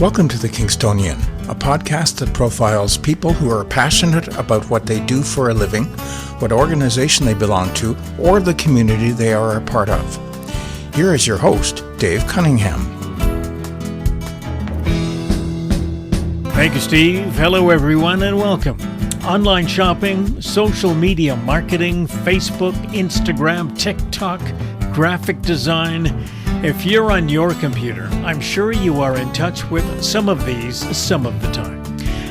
Welcome to The Kingstonian, a podcast that profiles people who are passionate about what they do for a living, what organization they belong to, or the community they are a part of. Here is your host, Dave Cunningham. Thank you, Steve. Hello, everyone, and welcome. Online shopping, social media marketing, Facebook, Instagram, TikTok, graphic design. If you're on your computer, I'm sure you are in touch with some of these some of the time.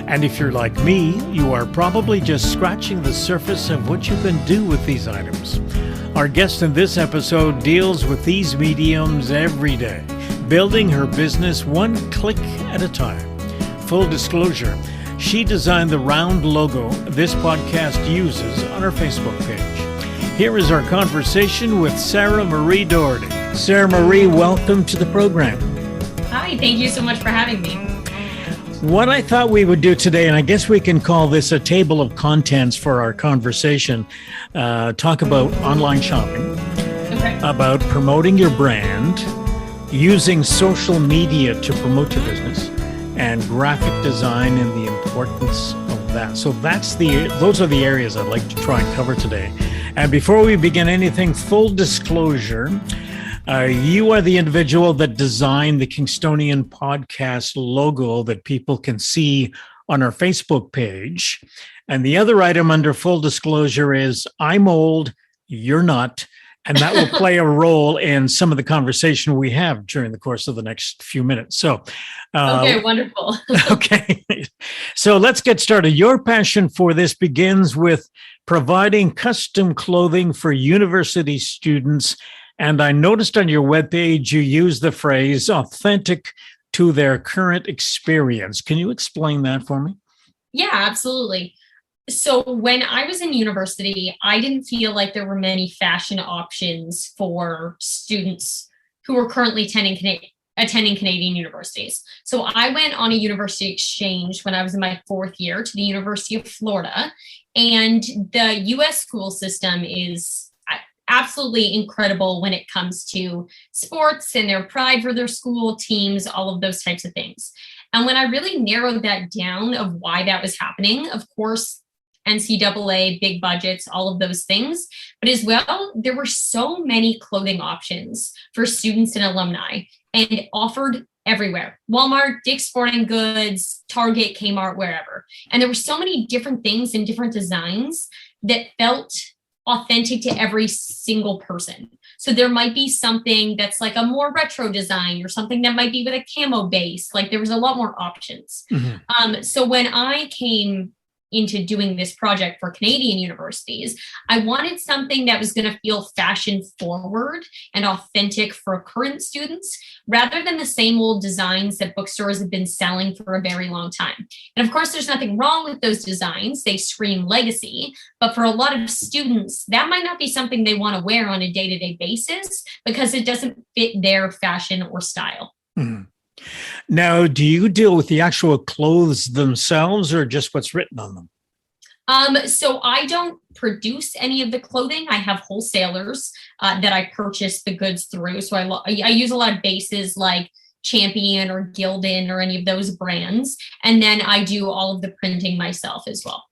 And if you're like me, you are probably just scratching the surface of what you can do with these items. Our guest in this episode deals with these mediums every day, building her business one click at a time. Full disclosure, she designed the round logo this podcast uses on her Facebook page. Here is our conversation with Sarah Marie Doherty. Sarah Marie, welcome to the program. Hi, thank you so much for having me. What I thought we would do today, and I guess we can call this a table of contents for our conversation, talk about online shopping, about promoting your brand, using social media to promote your business, and graphic design and the importance of that. So those are the areas I'd like to try and cover today. And before we begin anything, full disclosure, you are the individual that designed the Kingstonian podcast logo that people can see on our Facebook page. And the other item under full disclosure is I'm old, you're not. And that will play a role in some of the conversation we have during the course of the next few minutes. So, okay, wonderful. Okay. So let's get started. Your passion for this begins with providing custom clothing for university students. And I noticed on your webpage, you use the phrase authentic to their current experience. Can you explain that for me? Yeah, absolutely. So when I was in university, I didn't feel like there were many fashion options for students who were currently attending Canadian universities. So I went on a university exchange when I was in my fourth year to the University of Florida. And the US school system is absolutely incredible when it comes to sports and their pride for their school teams, all of those types of things. And when I really narrowed that down of why that was happening, of course, NCAA, big budgets, all of those things. But as well, there were so many clothing options for students and alumni and offered everywhere. Walmart, Dick's Sporting Goods, Target, Kmart, wherever. And there were so many different things and different designs that felt authentic to every single person. So there might be something that's like a more retro design or something that might be with a camo base. Like there was a lot more options. Mm-hmm. So when I came into doing this project for Canadian universities, I wanted something that was going to feel fashion forward and authentic for current students, rather than the same old designs that bookstores have been selling for a very long time. And of course, there's nothing wrong with those designs. They scream legacy, but for a lot of students, that might not be something they want to wear on a day-to-day basis because it doesn't fit their fashion or style. Mm-hmm. Now, do you deal with the actual clothes themselves or just what's written on them? So I don't produce any of the clothing. I have wholesalers that I purchase the goods through. So I use a lot of bases like Champion or Gildan or any of those brands. And then I do all of the printing myself as well.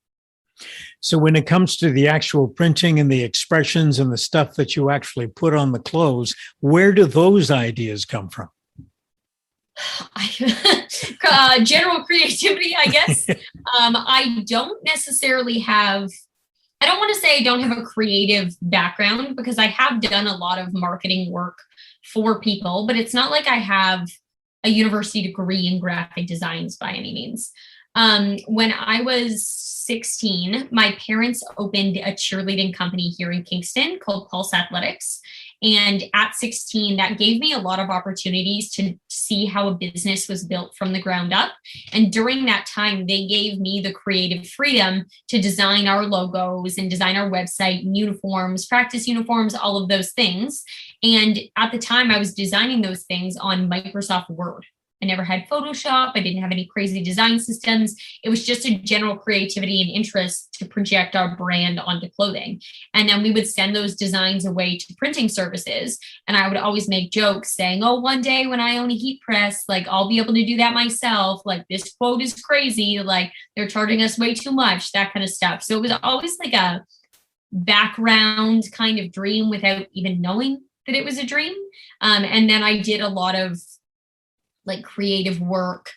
So when it comes to the actual printing and the expressions and the stuff that you actually put on the clothes, where do those ideas come from? General creativity, I guess. I don't necessarily have, I don't want to say I don't have a creative background because I have done a lot of marketing work for people, but it's not like I have a university degree in graphic designs by any means. When I was 16, my parents opened a cheerleading company here in Kingston called Pulse Athletics. And at 16, that gave me a lot of opportunities to see how a business was built from the ground up. And during that time, they gave me the creative freedom to design our logos and design our website, uniforms, practice uniforms, all of those things. And at the time, I was designing those things on Microsoft Word. I never had Photoshop. I didn't have any crazy design systems. It was just a general creativity and interest to project our brand onto clothing. And then we would send those designs away to printing services. And I would always make jokes saying, oh, one day when I own a heat press, like I'll be able to do that myself. Like this quote is crazy. Like they're charging us way too much, that kind of stuff. So it was always like a background kind of dream without even knowing that it was a dream. And then I did a lot of like creative work,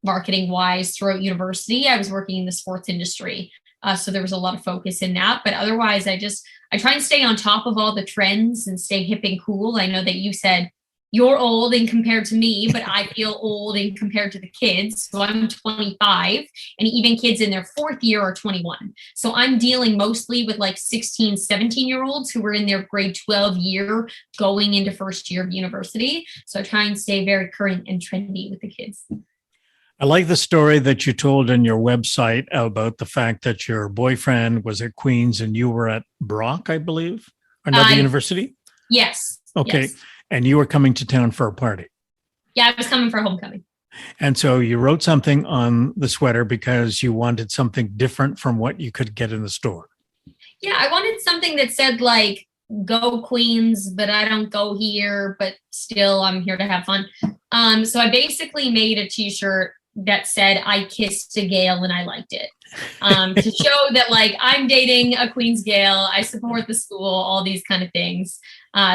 marketing wise throughout university. I was working in the sports industry. So there was a lot of focus in that, but otherwise I try and stay on top of all the trends and stay hip and cool. I know that you said you're old in compared to me, but I feel old in compared to the kids. So I'm 25 and even kids in their fourth year are 21. So I'm dealing mostly with like 16, 17-year-olds who were in their grade 12 year going into first year of university. So I try and stay very current and trendy with the kids. I like the story that you told on your website about the fact that your boyfriend was at Queen's and you were at Brock, I believe, another university? Yes. Okay. Yes. And you were coming to town for a party. Yeah, I was coming for homecoming. And so you wrote something on the sweater because you wanted something different from what you could get in the store. Yeah, I wanted something that said like, go Queens, but I don't go here, but still I'm here to have fun. So I basically made a t-shirt that said, I kissed a Gael and I liked it. To show that like I'm dating a Queens Gael, I support the school, all these kind of things.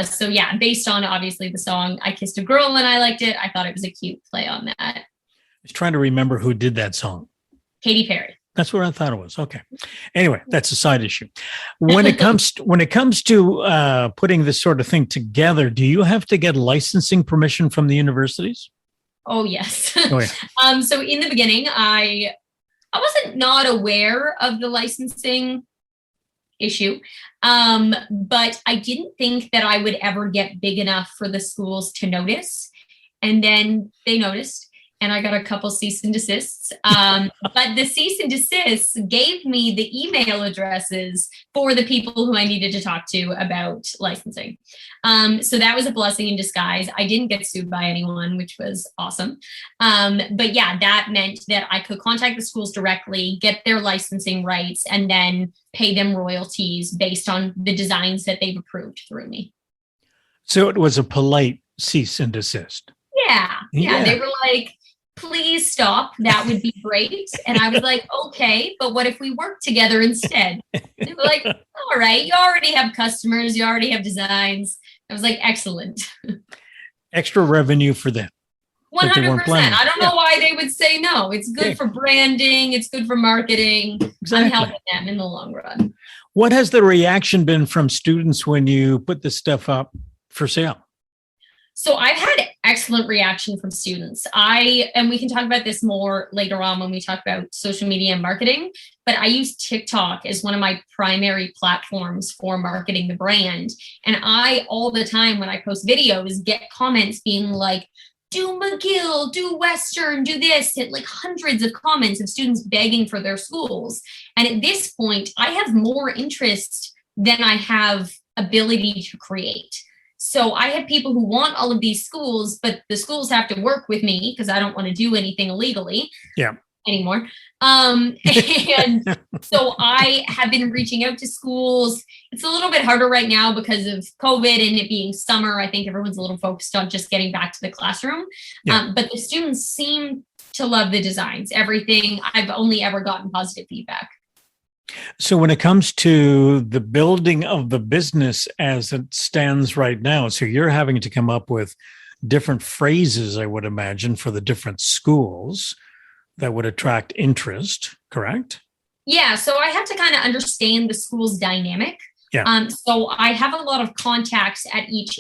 So yeah, based on obviously the song, I Kissed a Girl and I Liked It. I thought it was a cute play on that. I was trying to remember who did that song. Katy Perry. That's what I thought it was. Okay. Anyway, that's a side issue. When it comes to putting this sort of thing together, do you have to get licensing permission from the universities? Oh, yes. Oh, yeah. So in the beginning, I wasn't not aware of the licensing issue, but I didn't think that I would ever get big enough for the schools to notice. And then they noticed. And I got a couple cease and desists. But the cease and desists gave me the email addresses for the people who I needed to talk to about licensing. So that was a blessing in disguise. I didn't get sued by anyone, which was awesome. But yeah, that meant that I could contact the schools directly, get their licensing rights, and then pay them royalties based on the designs that they've approved through me. So it was a polite cease and desist. Yeah. They were like, please stop. That would be great. And I was like, okay, but what if we work together instead? They were like, all right, you already have customers. You already have designs. I was like, excellent. Extra revenue for them. 100%. I don't know why they would say no. It's good for branding. It's good for marketing. Exactly. I'm helping them in the long run. What has the reaction been from students when you put this stuff up for sale? So I've had excellent reaction from students. And we can talk about this more later on when we talk about social media and marketing, but I use TikTok as one of my primary platforms for marketing the brand. And I, all the time when I post videos, get comments being like, do McGill, do Western, do this, and like hundreds of comments of students begging for their schools. And at this point, I have more interest than I have ability to create. So I have people who want all of these schools, but the schools have to work with me because I don't want to do anything illegally anymore. And so I have been reaching out to schools. It's a little bit harder right now because of COVID and it being summer. I think everyone's a little focused on just getting back to the classroom. But the students seem to love the designs, everything. I've only ever gotten positive feedback. So when it comes to the building of the business as it stands right now, so you're having to come up with different phrases, I would imagine, for the different schools that would attract interest, correct? Yeah. So I have to kind of understand the school's dynamic. So I have a lot of contacts at each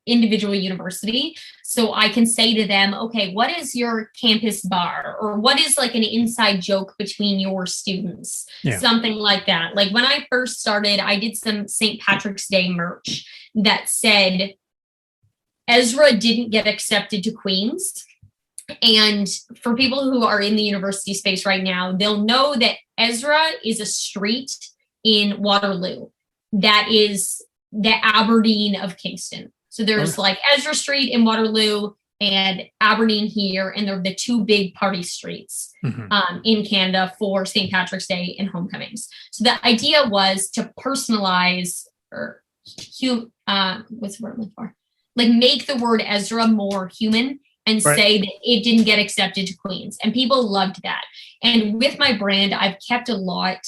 individual university. So I can say to them, okay, what is your campus bar? Or what is like an inside joke between your students? Something like that. Like when I first started, I did some St. Patrick's Day merch that said, Ezra didn't get accepted to Queen's. And for people who are in the university space right now, they'll know that Ezra is a street in Waterloo. That is the Aberdeen of Kingston. So there's like Ezra Street in Waterloo and Aberdeen here, and they're the two big party streets in Canada for St. Patrick's Day and homecomings. So the idea was to personalize what's the word I'm looking for? Like make the word Ezra more human and say that it didn't get accepted to Queens. And people loved that. And with my brand, I've kept a lot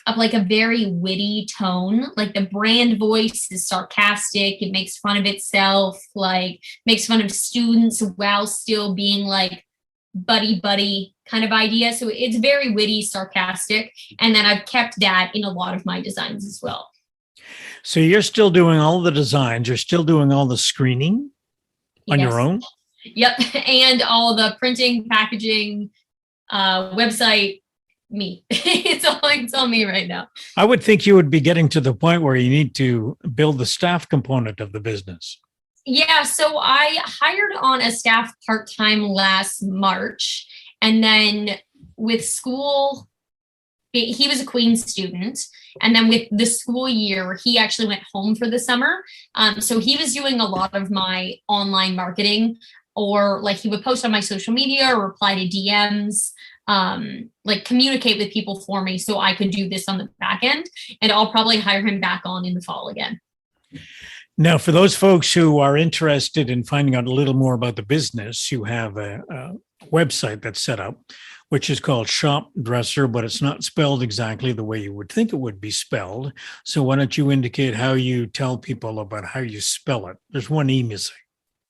of like a very witty tone. Like the brand voice is sarcastic. It makes fun of itself, like makes fun of students while still being like buddy kind of idea. So it's very witty, sarcastic. And then I've kept that in a lot of my designs as well. So you're still doing all the designs. You're still doing all the screening on your own? Yep. And all the printing, packaging, website, me. It's all me right now. I would think you would be getting to the point where you need to build the staff component of the business. Yeah. So I hired on a staff part-time last March. And then with school, he was a Queen's student. And then with the school year, he actually went home for the summer. So he was doing a lot of my online marketing, or like he would post on my social media or reply to DMs, like communicate with people for me so I could do this on the back end. And I'll probably hire him back on in the fall again. Now, for those folks who are interested in finding out a little more about the business, you have a website that's set up, which is called Shop Dresser, but it's not spelled exactly the way you would think it would be spelled. So why don't you indicate how you tell people about how you spell it? There's one E missing.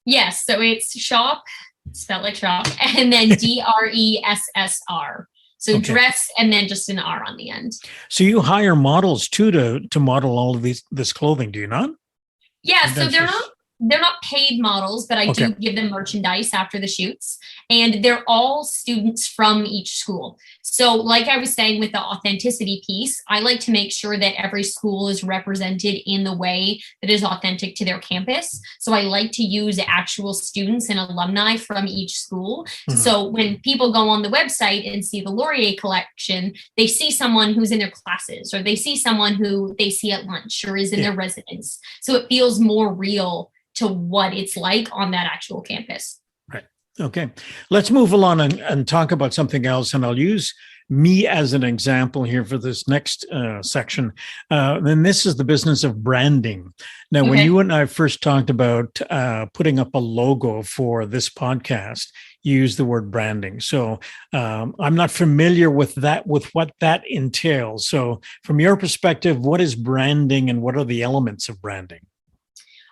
Yes. So it's shop, spelled like shop, and then DRESSR. So dress and then just an R on the end. So you hire models too to model all of this clothing, do you not? Yeah. So they're not paid models, but I do give them merchandise after the shoots, and they're all students from each school. So like I was saying with the authenticity piece, I like to make sure that every school is represented in the way that is authentic to their campus. So I like to use actual students and alumni from each school. Mm-hmm. So when people go on the website and see the Laurier collection, they see someone who's in their classes, or they see someone who they see at lunch or is in their residence. So it feels more real to what it's like on that actual campus. Right. Okay. Let's move along and talk about something else. And I'll use me as an example here for this next section. Then this is the business of branding. Now, when you and I first talked about putting up a logo for this podcast, you used the word branding. So I'm not familiar with what that entails. So from your perspective, what is branding and what are the elements of branding?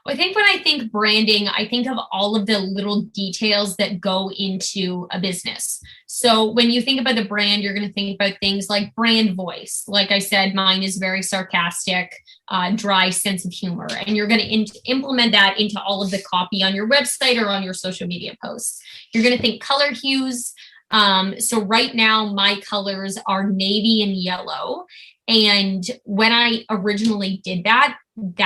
I think when I think branding, I think of all of the little details that go into a business. So when you think about the brand, you're going to think about things like brand voice. Like I said, mine is very sarcastic, dry sense of humor. And you're going to implement that into all of the copy on your website or on your social media posts. You're going to think color hues. So right now, my colors are navy and yellow. And when I originally did that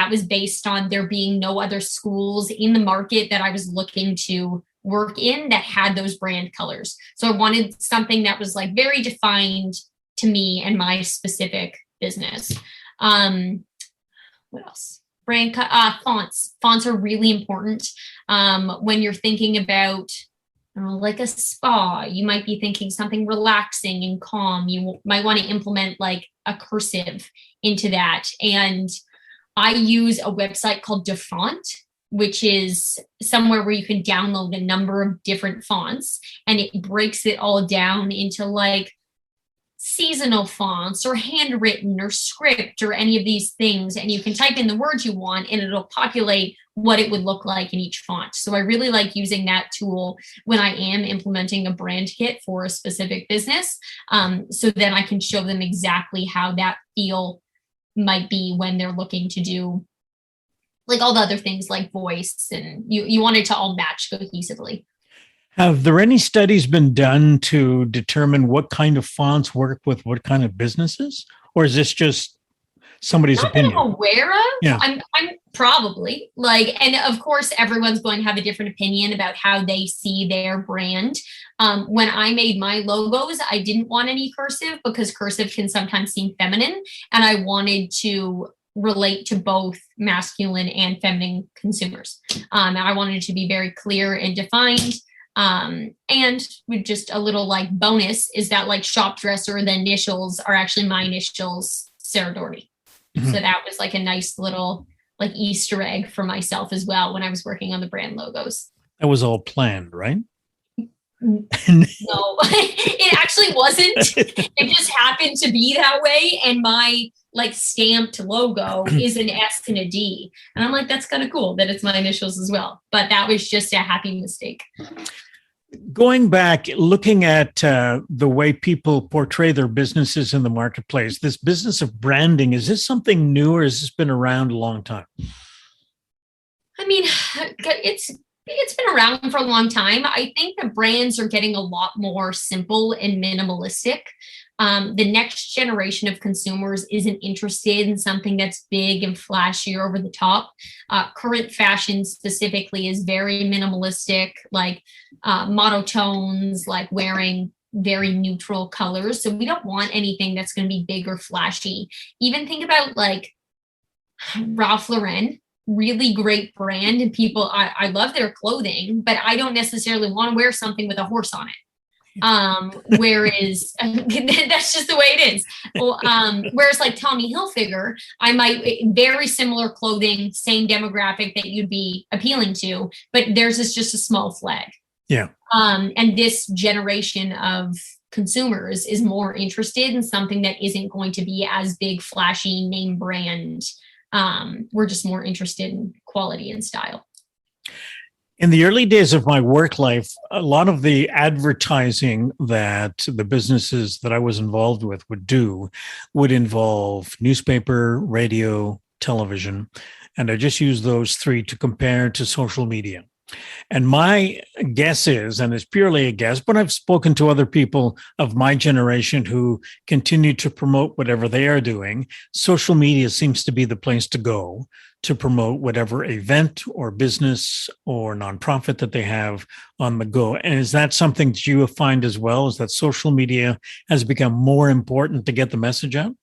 was based on there being no other schools in the market that I was looking to work in that had those brand colors. So I wanted something that was like very defined to me and my specific business. What else? Fonts. Fonts are really important. When you're thinking about like a spa, you might be thinking something relaxing and calm. You might want to implement like a cursive into that. And I use a website called DeFont, which is somewhere where you can download a number of different fonts, and it breaks it all down into like seasonal fonts or handwritten or script or any of these things. And you can type in the words you want and it'll populate what it would look like in each font. So I really like using that tool when I am implementing a brand kit for a specific business. So then I can show them exactly how that feel might be when they're looking to do like all the other things like voice, and you want it to all match cohesively. Have there any studies been done to determine what kind of fonts work with what kind of businesses? Or is this just somebody's opinion? I'm aware of. Yeah. I'm probably like, and of course, everyone's going to have a different opinion about how they see their brand. When I made my logos, I didn't want any cursive because cursive can sometimes seem feminine. And I wanted to relate to both masculine and feminine consumers. I wanted it to be very clear and defined. And with just a little like bonus is that like shop dresser, the initials are actually my initials, Sarah Doherty. Mm-hmm. So that was like a nice little like Easter egg for myself as well when I was working on the brand logos. That was all planned, right? No, it actually wasn't. It just happened to be that way. And my like stamped logo is an S and a D. And I'm like, that's kind of cool that it's my initials as well. But that was just a happy mistake. Going back, looking at the way people portray their businesses in the marketplace, this business of branding, is this something new or has this been around a long time? I mean, it's been around for a long time. I think the brands are getting a lot more simple and minimalistic. The next generation of consumers isn't interested in something that's big and flashy or over the top. Current fashion specifically is very minimalistic, like monotones, like wearing very neutral colors. So we don't want anything that's going to be big or flashy. Even think about like Ralph Lauren. Really great brand, and people, I love their clothing, but I don't necessarily want to wear something with a horse on it. Whereas that's just the way it is. Well, whereas like Tommy Hilfiger, I might very similar clothing, same demographic that you'd be appealing to, but theirs is just a small flag. Yeah. And this generation of consumers is more interested in something that isn't going to be as big, flashy, name brand. We're just more interested in quality and style. In the early days of my work life, a lot of the advertising that the businesses that I was involved with would involve newspaper, radio, television. And I just use those three to compare to social media. And my guess is, and it's purely a guess, but I've spoken to other people of my generation who continue to promote whatever they are doing. Social media seems to be the place to go to promote whatever event or business or nonprofit that they have on the go. And is that something that you find as well, is that social media has become more important to get the message out?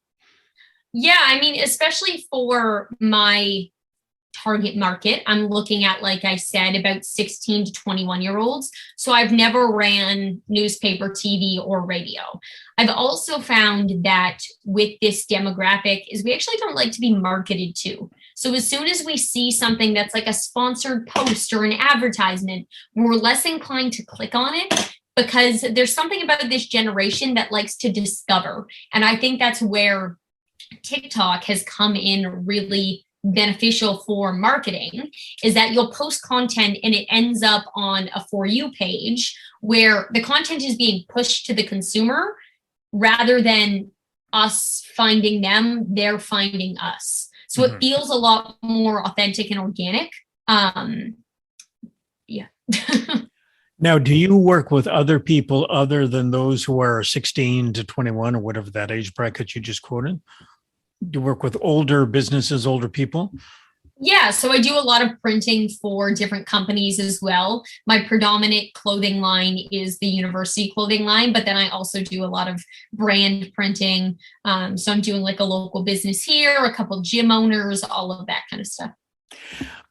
Yeah, I mean, especially for my target market, I'm looking at, like I said, about 16 to 21-year-olds. So I've never ran newspaper, TV, or radio. I've also found that with this demographic is we actually don't like to be marketed to. So as soon as we see something that's like a sponsored post or an advertisement, we're less inclined to click on it because there's something about this generation that likes to discover. And I think that's where TikTok has come in really beneficial for marketing, is that you'll post content and it ends up on a For You page where the content is being pushed to the consumer rather than us finding them, they're finding us. So it feels a lot more authentic and organic. Yeah. Now, do you work with other people other than those who are 16 to 21 or whatever that age bracket you just quoted? Do you work with older businesses, older people? Yeah, so I do a lot of printing for different companies as well. My predominant clothing line is the university clothing line, but then I also do a lot of brand printing. So I'm doing like a local business here, a couple gym owners, all of that kind of stuff.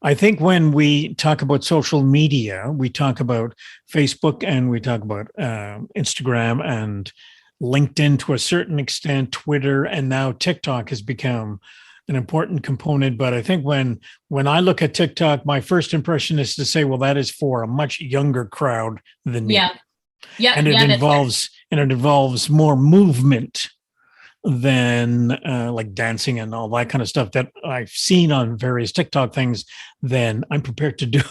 I think when we talk about social media, we talk about Facebook and we talk about Instagram and LinkedIn to a certain extent, Twitter, and now TikTok has become an important component. But I think when I look at TikTok, my first impression is to say, well, that is for a much younger crowd than me. Yeah. And it involves more movement than like dancing and all that kind of stuff that I've seen on various TikTok things than I'm prepared to do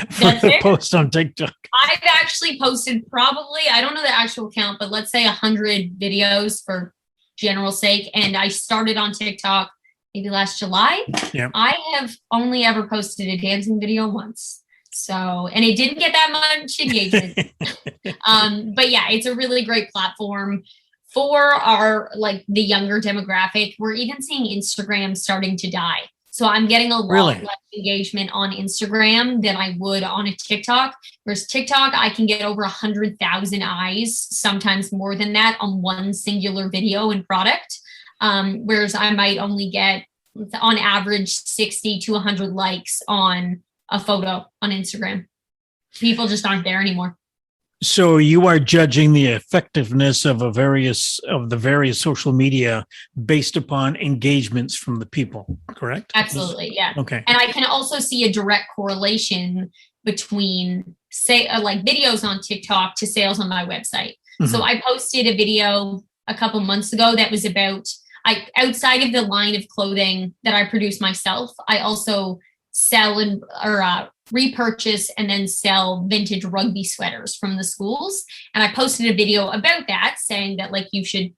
for the post on TikTok. I've actually posted probably, I don't know the actual count, but let's say 100 videos for general sake. And I started on TikTok maybe last July. Yeah. I have only ever posted a dancing video once. So, and it didn't get that much engagement. But yeah, it's a really great platform for our, like the younger demographic. We're even seeing Instagram starting to die. So I'm getting a lot less engagement on Instagram than I would on a TikTok. Whereas TikTok, I can get over 100,000 eyes, sometimes more than that, on one singular video and product. Whereas I might only get on average 60 to 100 likes on a photo on Instagram. People just aren't there anymore. So you are judging the effectiveness of the various social media based upon engagements from the people, correct? Absolutely, yeah. Okay. And I can also see a direct correlation between, say, like videos on TikTok to sales on my website. Mm-hmm. So I posted a video a couple months ago that was about, outside of the line of clothing that I produce myself, I also sell or repurchase and then sell vintage rugby sweaters from the schools. And I posted a video about that, saying that like you should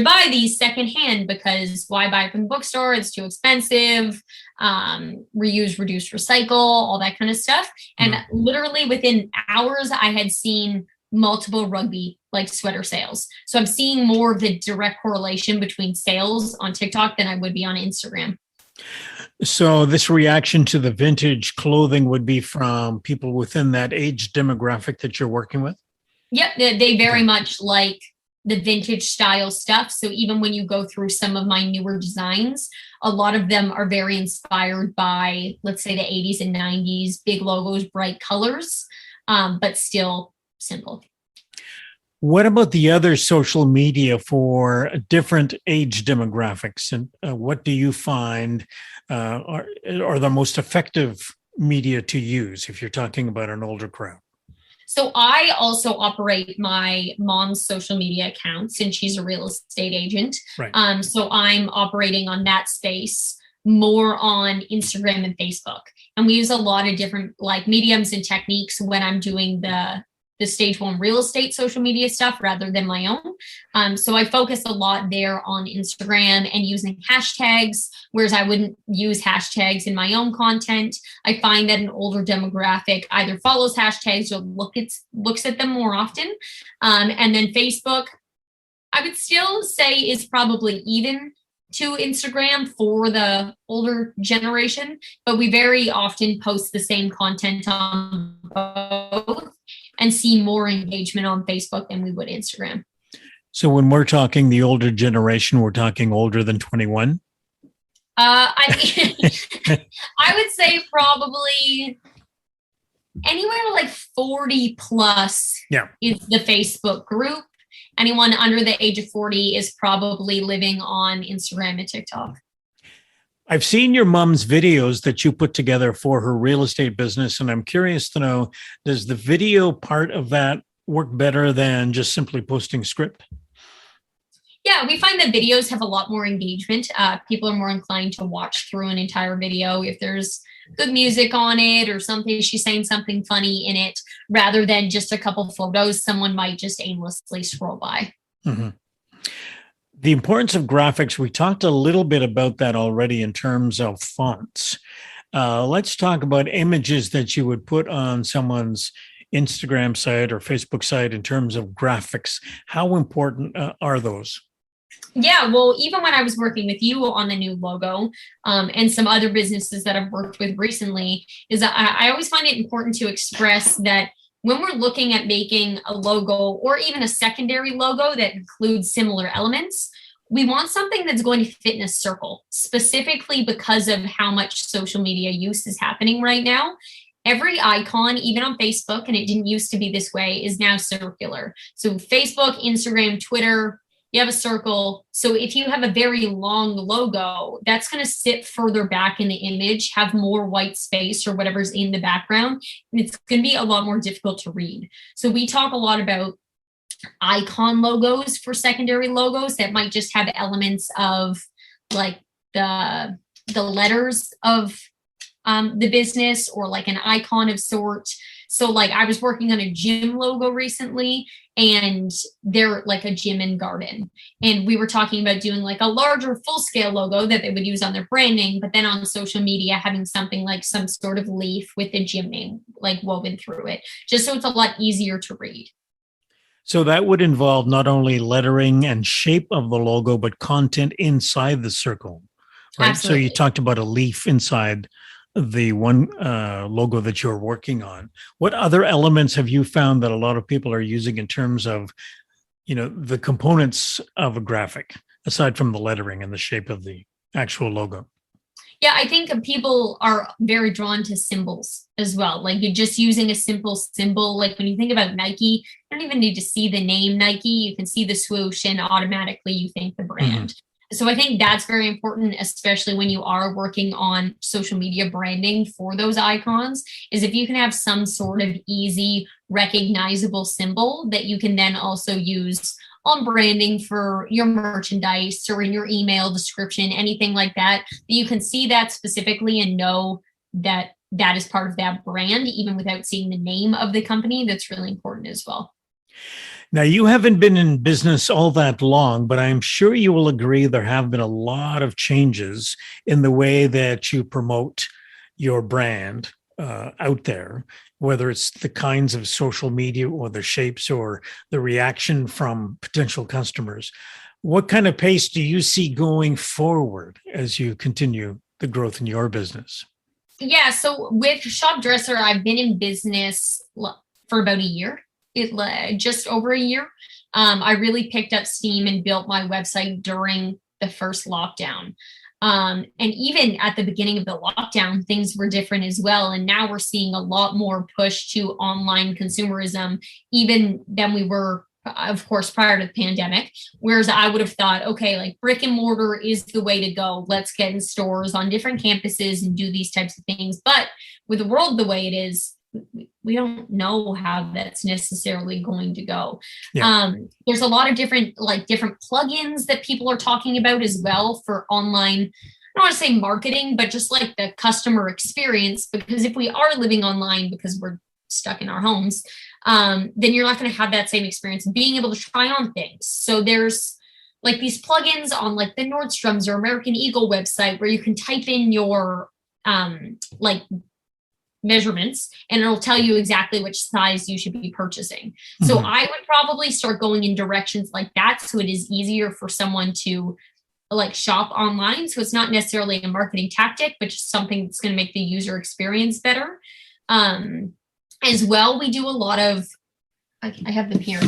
buy these secondhand, because why buy from the bookstore? It's too expensive. Reuse, reduce, recycle, all that kind of stuff. And literally within hours, I had seen multiple rugby like sweater sales. So I'm seeing more of the direct correlation between sales on TikTok than I would be on Instagram. So this reaction to the vintage clothing would be from people within that age demographic that you're working with? Yep, they very much like the vintage style stuff. So even when you go through some of my newer designs, a lot of them are very inspired by, let's say, the 80s and 90s, big logos, bright colors, but still simple. What about the other social media for different age demographics? And what do you find are the most effective media to use if you're talking about an older crowd? So I also operate my mom's social media account since she's a real estate agent. Right. So I'm operating on that space more on Instagram and Facebook. And we use a lot of different like mediums and techniques when I'm doing the stage one real estate social media stuff rather than my own. So I focus a lot there on Instagram and using hashtags, whereas I wouldn't use hashtags in my own content. I find that an older demographic either follows hashtags or looks at them more often. And then Facebook, I would still say is probably even to Instagram for the older generation, but we very often post the same content on both and see more engagement on Facebook than we would Instagram. So when we're talking the older generation, we're talking older than 21? I would say probably anywhere like 40 plus is the Facebook group. Anyone under the age of 40 is probably living on Instagram and TikTok. I've seen your mom's videos that you put together for her real estate business, and I'm curious to know, does the video part of that work better than just simply posting script? Yeah, we find that videos have a lot more engagement. People are more inclined to watch through an entire video if there's good music on it or something, she's saying something funny in it, rather than just a couple photos someone might just aimlessly scroll by. Mm-hmm. The importance of graphics, we talked a little bit about that already in terms of fonts. Let's talk about images that you would put on someone's Instagram site or Facebook site in terms of graphics. How important are those? Yeah, well, even when I was working with you on the new logo and some other businesses that I've worked with recently, is that I always find it important to express that when we're looking at making a logo or even a secondary logo that includes similar elements, we want something that's going to fit in a circle, specifically because of how much social media use is happening right now. Every icon, even on Facebook, and it didn't used to be this way, is now circular. So Facebook, Instagram, Twitter, you have a circle. So if you have a very long logo, that's going to sit further back in the image, have more white space or whatever's in the background. It's going to be a lot more difficult to read. So we talk a lot about icon logos for secondary logos that might just have elements of like the letters of the business or like an icon of sort. So like I was working on a gym logo recently, and they're like a gym and garden. And we were talking about doing like a larger full scale logo that they would use on their branding, but then on social media, having something like some sort of leaf with the gym name like woven through it, just so it's a lot easier to read. So that would involve not only lettering and shape of the logo, but content inside the circle, right? Absolutely. So you talked about a leaf inside the one logo that you're working on. What other elements have you found that a lot of people are using in terms of, you know, the components of a graphic, aside from the lettering and the shape of the actual logo? Yeah, I think people are very drawn to symbols as well. Like you're just using a simple symbol. Like when you think about Nike, you don't even need to see the name Nike. You can see the swoosh and automatically you think the brand. Mm-hmm. So I think that's very important, especially when you are working on social media branding for those icons, is if you can have some sort of easy, recognizable symbol that you can then also use on branding for your merchandise or in your email description, anything like that, you can see that specifically and know that that is part of that brand, even without seeing the name of the company. That's really important as well. Now, you haven't been in business all that long, but I'm sure you will agree there have been a lot of changes in the way that you promote your brand out there, whether it's the kinds of social media or the shapes or the reaction from potential customers. What kind of pace do you see going forward as you continue the growth in your business? Yeah, so with Shop Dresser, I've been in business for about a year. Just over a year. I really picked up steam and built my website during the first lockdown. And even at the beginning of the lockdown, things were different as well. And now we're seeing a lot more push to online consumerism, even than we were, of course, prior to the pandemic. Whereas I would have thought, okay, like brick and mortar is the way to go. Let's get in stores on different campuses and do these types of things. But with the world the way it is, we don't know how that's necessarily going to go. Yeah. There's a lot of different plugins that people are talking about as well for online, I don't want to say marketing, but just like the customer experience, because if we are living online because we're stuck in our homes, then you're not going to have that same experience of being able to try on things. So there's like these plugins on like the Nordstrom's or American Eagle website where you can type in your measurements and it'll tell you exactly which size you should be purchasing. Mm-hmm. So I would probably start going in directions like that so it is easier for someone to like shop online. So it's not necessarily a marketing tactic, but just something that's going to make the user experience better. As well, we do a lot of, I have them here.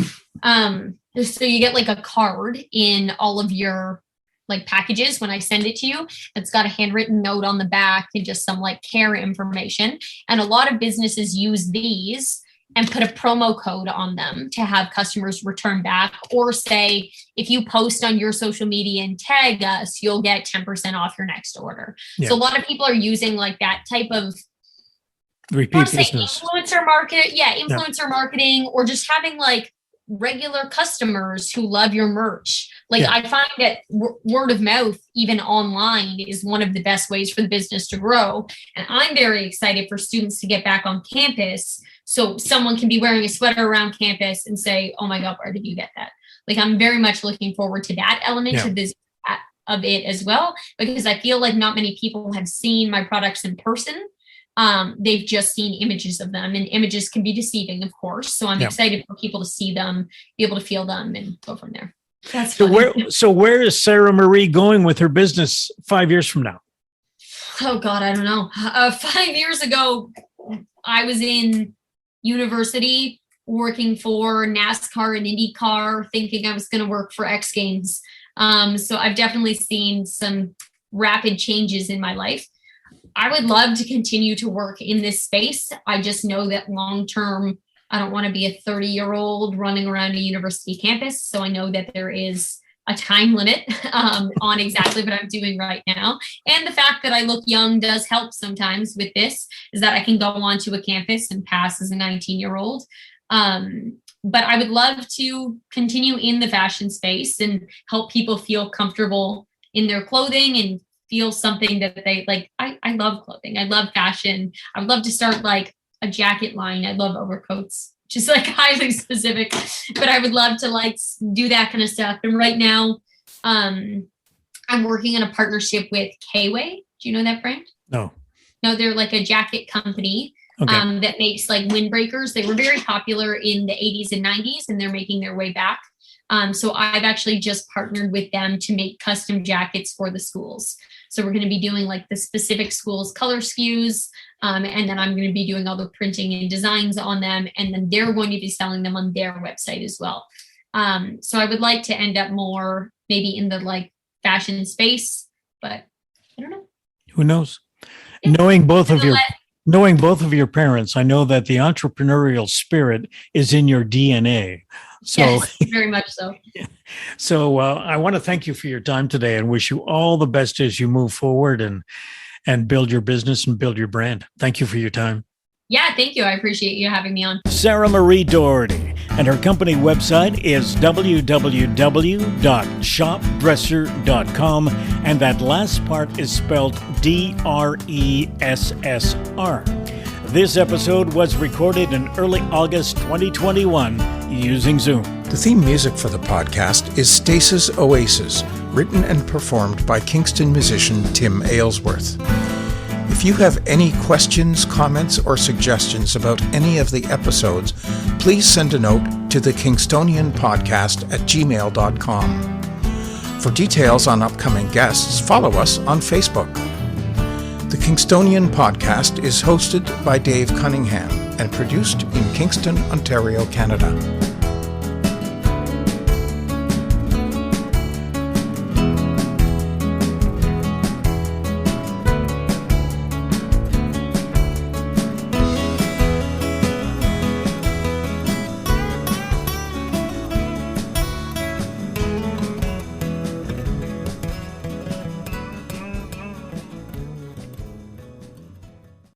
So you get like a card in all of your like packages when I send it to you. It's got a handwritten note on the back and just some like care information. And a lot of businesses use these and put a promo code on them to have customers return back, or say, if you post on your social media and tag us, you'll get 10% off your next order. Yeah. So a lot of people are using like that type of repeat business. Influencer marketing, or just having like regular customers who love your merch. Like I find that word of mouth, even online, is one of the best ways for the business to grow. And I'm very excited for students to get back on campus. So someone can be wearing a sweater around campus and say, oh my God, where did you get that? Like, I'm very much looking forward to that element of it as well, because I feel like not many people have seen my products in person. They've just seen images of them, and images can be deceiving, of course. So I'm excited for people to see them, be able to feel them, and go from there. That's so where is Sarah Marie going with her business 5 years from now? Oh God, I don't know. 5 years ago, I was in university working for NASCAR and IndyCar, thinking I was going to work for X Games. So I've definitely seen some rapid changes in my life. I would love to continue to work in this space. I just know that long-term, I don't want to be a 30-year-old running around a university campus. So I know that there is a time limit on exactly what I'm doing right now. And the fact that I look young does help sometimes with this, is that I can go onto a campus and pass as a 19-year-old. But I would love to continue in the fashion space and help people feel comfortable in their clothing and feel something that they like. I love clothing. I love fashion. I would love to start like a jacket line. I love overcoats, just like highly specific, but I would love to like do that kind of stuff. And right now, I'm working on a partnership with K-Way. Do you know that brand? No, they're like a jacket company that makes like windbreakers. They were very popular in the 80s and 90s, and they're making their way back. So I've actually just partnered with them to make custom jackets for the schools. So we're going to be doing like the specific schools color SKUs. And then I'm going to be doing all the printing and designs on them. And then they're going to be selling them on their website as well. So I would like to end up more maybe in the like fashion space, but I don't know. Who knows? Yeah. Knowing both of your parents, I know that the entrepreneurial spirit is in your DNA. So yes, very much so. So I want to thank you for your time today and wish you all the best as you move forward and build your business and build your brand. Thank you for your time. Yeah, thank you. I appreciate you having me on. Sarah Marie Doherty, and her company website is www.shopdresser.com, and that last part is spelled DRESSR. This episode was recorded in early August 2021 using Zoom. The theme music for the podcast is Stasis Oasis, written and performed by Kingston musician Tim Aylesworth. If you have any questions, comments, or suggestions about any of the episodes, please send a note to thekingstonianpodcast@gmail.com. For details on upcoming guests, follow us on Facebook. The Kingstonian Podcast is hosted by Dave Cunningham and produced in Kingston, Ontario, Canada.